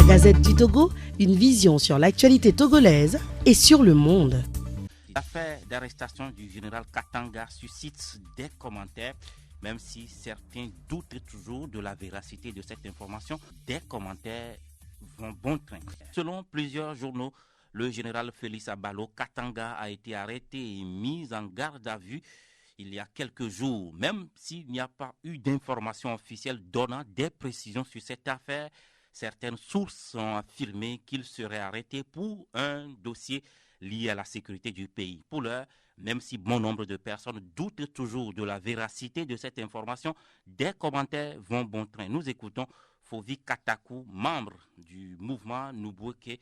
Gazette du Togo, une vision sur l'actualité togolaise et sur le monde. L'affaire d'arrestation du général Katanga suscite des commentaires, même si certains doutent toujours de la véracité de cette information. Des commentaires vont bon train. Selon plusieurs journaux, le général Félix Abalo Katanga a été arrêté et mis en garde à vue il y a quelques jours. Même s'il n'y a pas eu d'informations officielles donnant des précisions sur cette affaire, certaines sources ont affirmé qu'il serait arrêté pour un dossier lié à la sécurité du pays. Pour l'heure, même si bon nombre de personnes doutent toujours de la véracité de cette information, des commentaires vont bon train. Nous écoutons Fovi Katakou, membre du mouvement Nubweke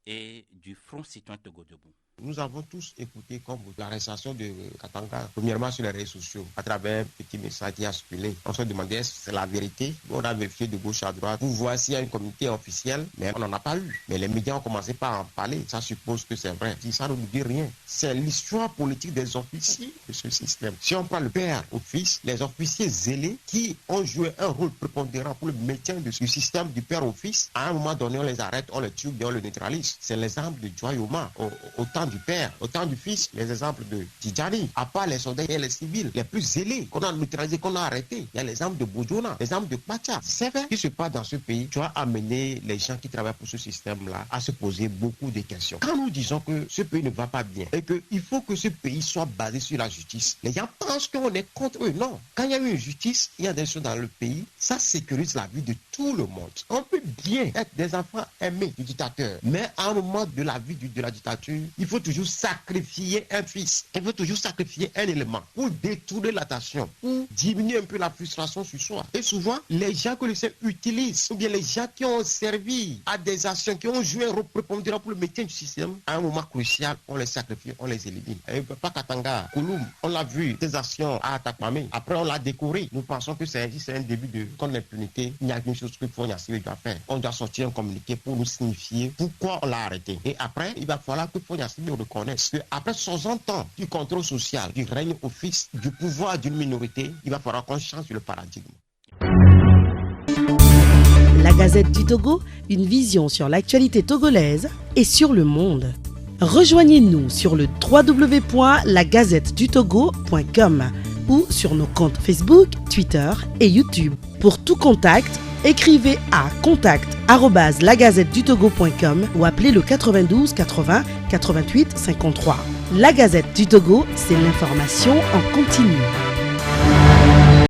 et du Front Citoyen Togo Debout. Nous avons tous écouté comme l'arrestation de Katanga, premièrement sur les réseaux sociaux, à travers un petit message qui a circulé. On se demandait si c'est la vérité. On a vérifié de gauche à droite pour voir s'il y a une communauté officielle, mais on n'en a pas eu. Mais les médias ont commencé par en parler. Ça suppose que c'est vrai. Ça ne nous dit rien. C'est l'histoire politique des officiers de ce système. Si on prend le père au fils, les officiers zélés qui ont joué un rôle prépondérant pour le maintien du système du père au fils, à un moment donné, on les arrête, on les tue, bien on les neutralise. C'est l'exemple de Joyoma au temps du père, au temps du fils, les exemples de Tidjani, à part les soldats et les civils les plus zélés qu'on a neutralisés, qu'on a arrêtés. Il y a l'exemple de Bojona, l'exemple de Pacha. C'est vrai, ce qui se passe dans ce pays, tu as amené les gens qui travaillent pour ce système-là à se poser beaucoup de questions. Quand nous disons que ce pays ne va pas bien et qu'il faut que ce pays soit basé sur la justice, les gens pensent qu'on est contre eux. Non. Quand il y a une justice, il y a des choses dans le pays, ça sécurise la vie de tout le monde. On peut bien être des enfants aimés du dictateur, mais à un moment de la vie de la dictature, il faut toujours sacrifier un fils. Il faut toujours sacrifier un élément pour détourner l'attention, pour diminuer un peu la frustration sur soi. Et souvent, les gens que le système utilise, ou bien les gens qui ont servi à des actions, qui ont joué un rôle prépondérant pour le maintien du système, à un moment crucial, on les sacrifie, on les élimine. Et pas Katanga, Kouloum, on l'a vu, des actions à Atakpamé. Après, on l'a décoré. Nous pensons que c'est un début de l'impunité. Il y a une chose que Fognassi doit faire. On doit sortir un communiqué pour nous signifier pourquoi on l'a arrêté. Et après, il va falloir que Fognassi nous reconnaisse qu'après 60 ans du contrôle social, du règne au fils, du pouvoir d'une minorité, il va falloir qu'on change le paradigme. La Gazette du Togo, une vision sur l'actualité togolaise et sur le monde. Rejoignez-nous sur le www.lagazettedutogo.com ou sur nos comptes Facebook, Twitter et YouTube. Pour tout contact, écrivez à contact@lagazettedutogo.com ou appelez le 92 80 88 53. La Gazette du Togo, c'est l'information en continu.